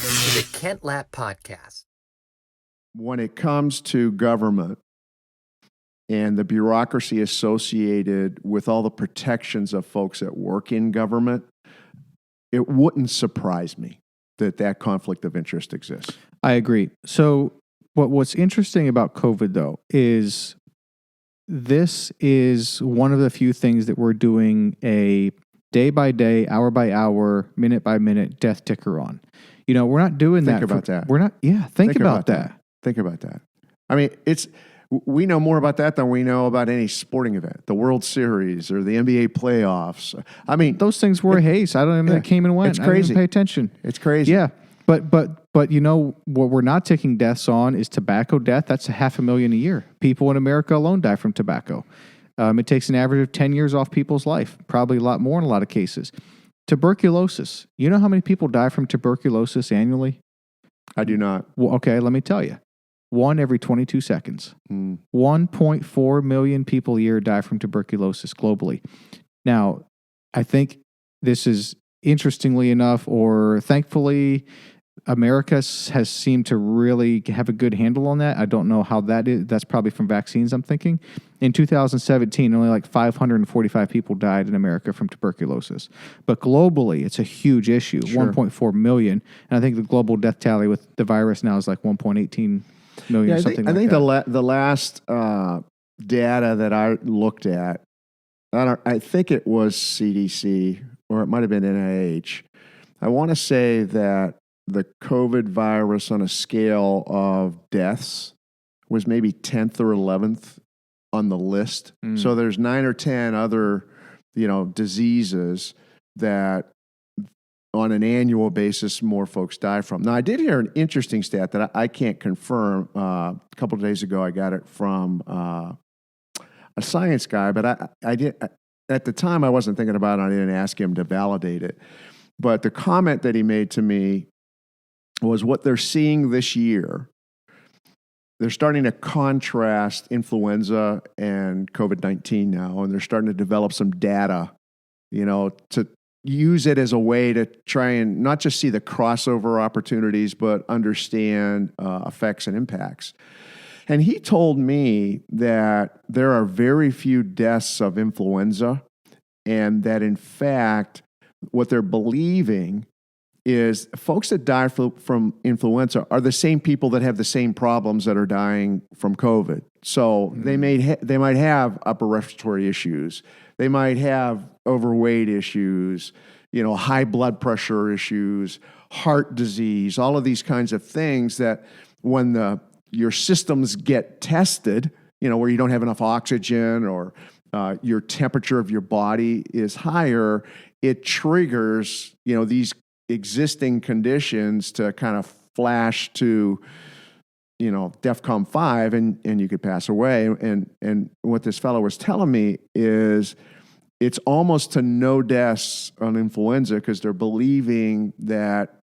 to the Kent Lapp Podcast. When it comes to government and the bureaucracy associated with all the protections of folks that work in government, it wouldn't surprise me that conflict of interest exists. I agree. So what's interesting about COVID, though, is this is one of the few things that we're doing a day by day, hour by hour, minute by minute death ticker on. You know, we're not doing that. Think about that. We're not. Yeah, think about that. Think about that. I mean, we know more about that than we know about any sporting event, the World Series or the NBA playoffs. I mean, Those things were a haste. I don't even think came and went. It's I didn't crazy. even pay attention. It's crazy. Yeah. But you know what we're not taking deaths on is tobacco death. That's 500,000 a year. People in America alone die from tobacco. It takes an average of 10 years off people's life, probably a lot more in a lot of cases. Tuberculosis. You know how many people die from tuberculosis annually? I do not. Well, okay, let me tell you. 1 every 22 seconds. 1.4 million people a year die from tuberculosis globally. Now, I think this is interestingly enough, or thankfully, America has seemed to really have a good handle on that. I don't know how that is. That's probably from vaccines, I'm thinking. In 2017, only like 545 people died in America from tuberculosis. But globally, it's a huge issue, Sure. 1.4 million. And I think the global death tally with the virus now is like 1.18 million or something I think that. the last data that I looked at, I think it was CDC or it might have been NIH. I want to say that the COVID virus on a scale of deaths was maybe 10th or 11th on the list. So there's 9 or 10 other, diseases that on an annual basis more folks die from. Now, I did hear an interesting stat that I can't confirm. A couple of days ago, I got it from a science guy, but I did at the time I wasn't thinking about it. I didn't ask him to validate it. But the comment that he made to me was what they're seeing this year. They're starting to contrast influenza and COVID-19 now, and they're starting to develop some data, to use it as a way to try and not just see the crossover opportunities, but understand effects and impacts. And he told me that there are very few deaths of influenza, and that in fact, what they're believing is folks that die from influenza are the same people that have the same problems that are dying from COVID. So they might have upper respiratory issues. They might have overweight issues, high blood pressure issues, heart disease, all of these kinds of things that when your systems get tested, where you don't have enough oxygen or your temperature of your body is higher, it triggers, these existing conditions to kind of flash to, DEFCON 5 and you could pass away. And what this fellow was telling me is it's almost to no deaths on influenza because they're believing that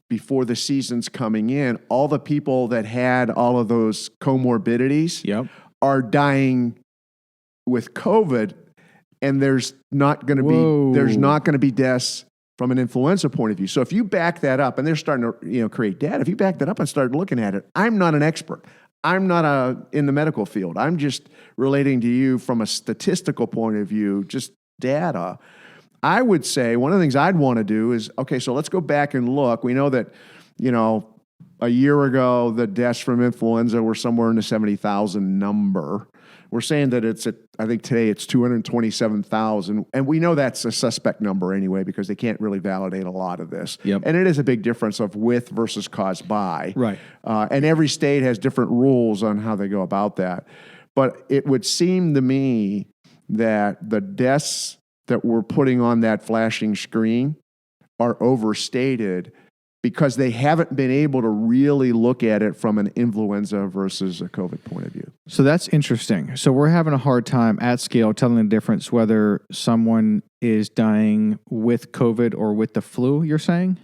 before the season's coming in, all the people that had all of those comorbidities are dying with COVID, and there's not going to be deaths from an influenza point of view. So if you back that up, and they're starting to create data, if you back that up and start looking at it, I'm not an expert. I'm not in the medical field. I'm just relating to you from a statistical point of view, just data. I would say one of the things I'd want to do is, okay, so let's go back and look. We know that, a year ago, the deaths from influenza were somewhere in the 70,000 number. We're saying that I think today it's 227,000. And we know that's a suspect number anyway, because they can't really validate a lot of this. Yep. And it is a big difference of with versus caused by. Right. And every state has different rules on how they go about that. But it would seem to me that the deaths that we're putting on that flashing screen are overstated because they haven't been able to really look at it from an influenza versus a COVID point of view. So that's interesting. So we're having a hard time at scale telling the difference whether someone is dying with COVID or with the flu, you're saying?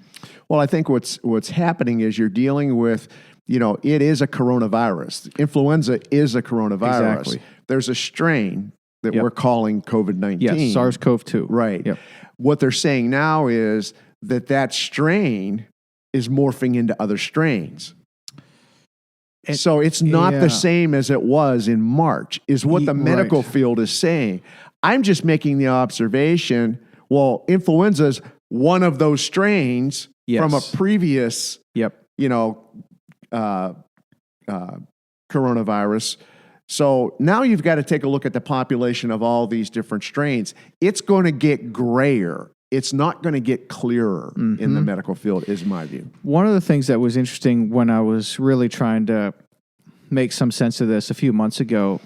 Well, I think what's happening is you're dealing with, it is a coronavirus. Influenza is a coronavirus. Exactly. There's a strain that we're calling COVID-19. Yes, SARS-CoV-2. Right. Yep. What they're saying now is that strain is morphing into other strains. So it's not the same as it was in March, is what the medical field is saying. I'm just making the observation, well, influenza is one of those strains from a previous, coronavirus. So now you've got to take a look at the population of all these different strains. It's going to get grayer. It's not going to get clearer in the medical field, is my view. One of the things that was interesting when I was really trying to make some sense of this a few months ago,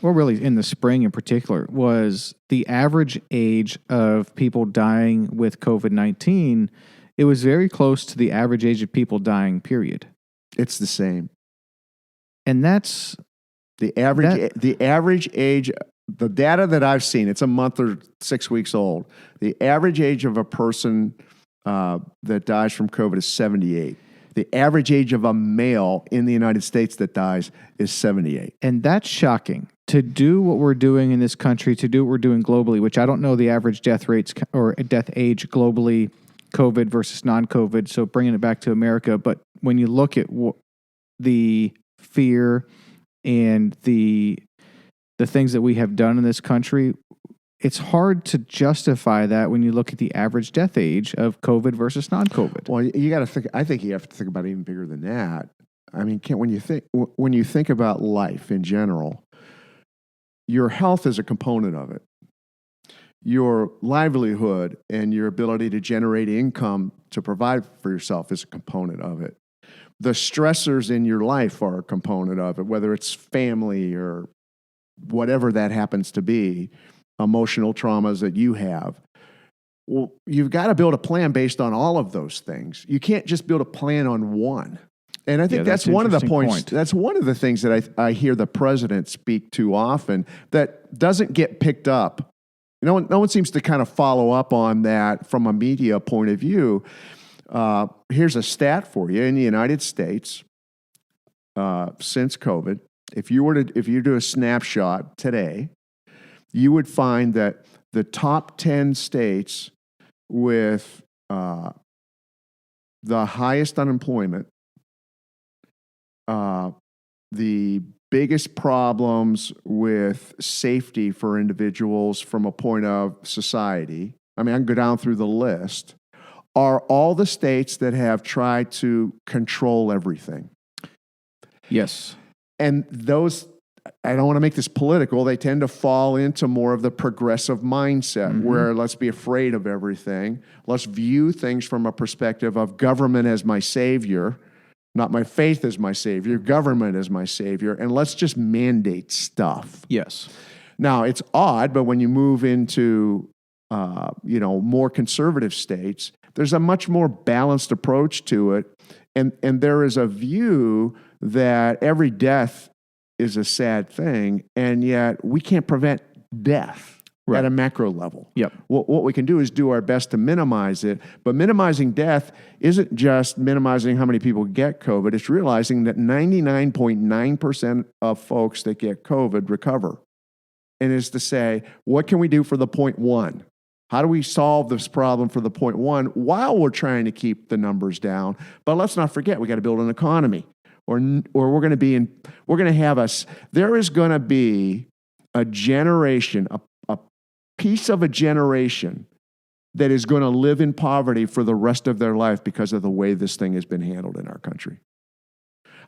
or really in the spring in particular, was the average age of people dying with COVID-19. It was very close to the average age of people dying, period. It's the same. And that's... The average age... The data that I've seen, it's a month or 6 weeks old. The average age of a person that dies from COVID is 78. The average age of a male in the United States that dies is 78. And that's shocking. To do what we're doing in this country, to do what we're doing globally, which I don't know the average death rates or death age globally, COVID versus non-COVID, so bringing it back to America. But when you look at the fear and the things that we have done in this country, it's hard to justify that when you look at the average death age of COVID versus non-COVID. Well, you got to think. I think you have to think about it even bigger than that. I mean, when you think about life in general, your health is a component of it. Your livelihood and your ability to generate income to provide for yourself is a component of it. The stressors in your life are a component of it, whether it's family or whatever that happens to be, emotional traumas that you have. Well, you've got to build a plan based on all of those things. You can't just build a plan on one. And I think that's one of the points. That's one of the things that I hear the president speak too often that doesn't get picked up. No one seems to kind of follow up on that from a media point of view. Here's a stat for you. In the United States, since COVID, if you do a snapshot today, you would find that the top 10 states with the highest unemployment, the biggest problems with safety for individuals from a point of society, I mean, I can go down through the list, are all the states that have tried to control everything. Yes. And those, I don't want to make this political, they tend to fall into more of the progressive mindset where let's be afraid of everything. Let's view things from a perspective of government as my savior, not my faith as my savior, government as my savior, and let's just mandate stuff. Yes. Now, it's odd, but when you move into more conservative states, there's a much more balanced approach to it. And there is a view that every death is a sad thing, and yet we can't prevent death at a macro level. Yep. What we can do is do our best to minimize it, but minimizing death isn't just minimizing how many people get COVID. It's realizing that 99.9% of folks that get COVID recover. And is to say, what can we do for the 0.1? How do we solve this problem for the 0.1 while we're trying to keep the numbers down? But let's not forget, we got to build an economy, or there is going to be a generation, a piece of a generation that is going to live in poverty for the rest of their life because of the way this thing has been handled in our country.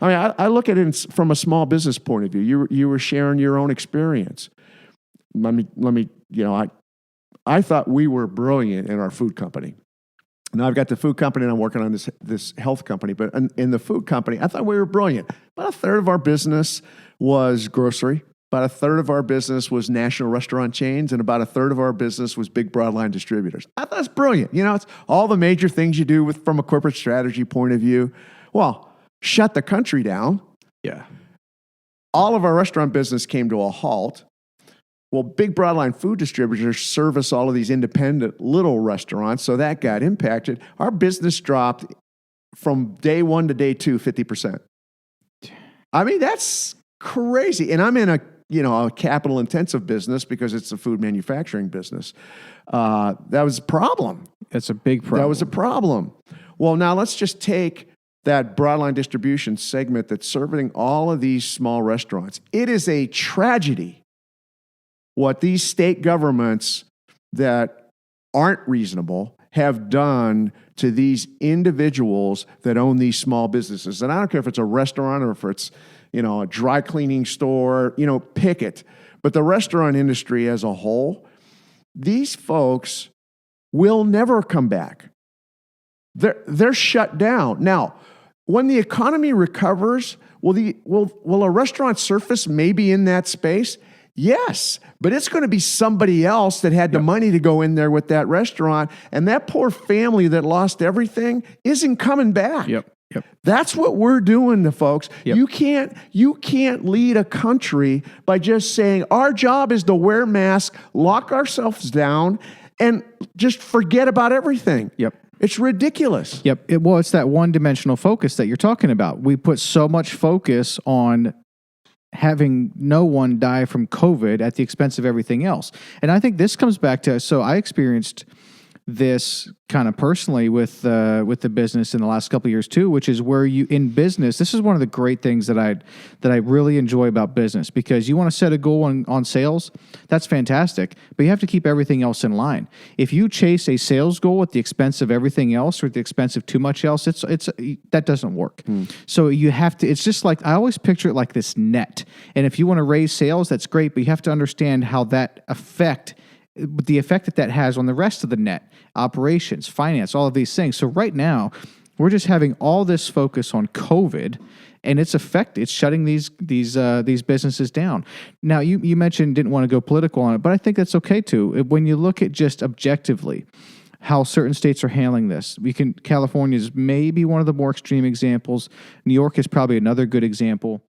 I mean, I look at it from a small business point of view. You were sharing your own experience. I thought we were brilliant in our food company. Now I've got the food company and I'm working on this health company, but in the food company, I thought we were brilliant. About a third of our business was grocery. About a third of our business was national restaurant chains, and about a third of our business was big broadline distributors. I thought it's brilliant. It's all the major things you do from a corporate strategy point of view. Well, shut the country down. Yeah. All of our restaurant business came to a halt. Well, big broadline food distributors service all of these independent little restaurants, so that got impacted. Our business dropped from day 1 to day 2, 50%. I mean, that's crazy. And I'm in a capital intensive business because it's a food manufacturing business. That was a problem. It's a big problem. That was a problem. Well, now let's just take that broadline distribution segment that's serving all of these small restaurants. It is a tragedy what these state governments that aren't reasonable have done to these individuals that own these small businesses. And I don't care if it's a restaurant or if it's, a dry cleaning store, pick it. But the restaurant industry as a whole, these folks will never come back. They're shut down. Now, when the economy recovers, will a restaurant surface maybe in that space? Yes, but it's going to be somebody else that had the money to go in there with that restaurant, and that poor family that lost everything isn't coming back. Yep. That's what we're doing to folks. Yep. You can't lead a country by just saying our job is to wear masks, lock ourselves down, and just forget about everything. Yep. It's ridiculous. Yep. It's that one-dimensional focus that you're talking about. We put so much focus on having no one die from COVID at the expense of everything else. And I think this comes back to, so I experienced this kind of personally with the business in the last couple of years too, which is where you in business. This is one of the great things that I really enjoy about business, because you want to set a goal on sales. That's fantastic, but you have to keep everything else in line. If you chase a sales goal at the expense of everything else or at the expense of too much else, it's that doesn't work. So you have to. It's just like I always picture it like this net. And if you want to raise sales, that's great, but you have to understand how the effect that has on the rest of the net, operations, finance, all of these things. So right now, we're just having all this focus on COVID, and it's shutting these businesses down. Now, you mentioned didn't want to go political on it, but I think that's okay too. When you look at just objectively how certain states are handling this, California is maybe one of the more extreme examples. New York is probably another good example.